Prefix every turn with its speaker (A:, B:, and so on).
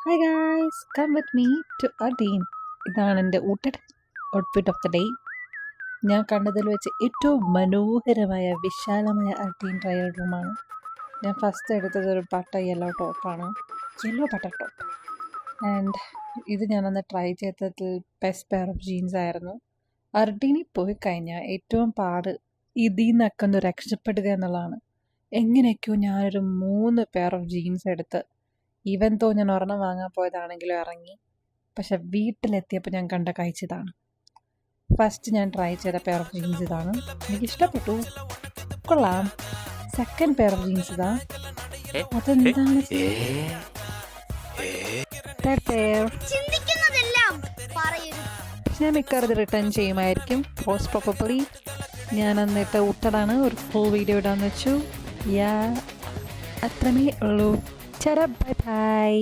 A: Hi guys, come with me to അഡീൻ. ഇതാണ് എൻ്റെ ഔട്ട്ഫിറ്റ് ഓഫ് ദ ഡേ. ഞാൻ കണ്ടതിൽ വെച്ച് ഏറ്റവും മനോഹരമായ വിശാലമായ അഡീൻ ട്രയൽ റൂമാണ്. ഞാൻ ഫസ്റ്റ് എടുത്തത് ഒരു യെല്ലോ ടോപ്പാണ്, യെല്ലോ ബട്ടർ ടോപ്പ്. ആൻഡ് ഇത് ഞാനന്ന് ട്രൈ ചെയ്തതിൽ ബെസ്റ്റ് പെയർ ഓഫ് ജീൻസ് ആയിരുന്നു. അർഡീനിൽ പോയി കഴിഞ്ഞാൽ ഏറ്റവും പാട് ഇതിൽ നിന്നൊക്കെ ഒന്ന് രക്ഷപ്പെടുക എന്നുള്ളതാണ്. എങ്ങനെയൊക്കെയോ ഞാനൊരു 3 പെയർ ഓഫ് ജീൻസ് എടുത്ത്, ഈവൻ തോ ഞാൻ ഒരെണ്ണം വാങ്ങാൻ പോയതാണെങ്കിലും ഇറങ്ങി. പക്ഷെ വീട്ടിലെത്തിയപ്പോൾ ഞാൻ കണ്ട കാഴ്ച ഇതാണ്. ഫസ്റ്റ് ഞാൻ ട്രൈ ചെയ്ത പെയർ ഓഫ് ജീൻസ് ഇതാണ്, എനിക്ക് ഇഷ്ടപ്പെട്ടു, കൊള്ളാം. സെക്കൻഡ് പെയർ ഓഫ് ജീൻസ് ഇതാ, അതെന്താണ്. തേർഡ് പെയർ ഞാൻ മിക്കവാറും റിട്ടേൺ ചെയ്യുമായിരിക്കും, പോസ്റ്റ് പ്രോബബ്ലി. ഞാൻ എന്നിട്ട് ഉട്ടതാണ്, ഒരു ഫുൾ വീഡിയോ ഇടാന്ന് വെച്ചു. യാ, അത്രമേ ഉള്ളൂ. Bye bye.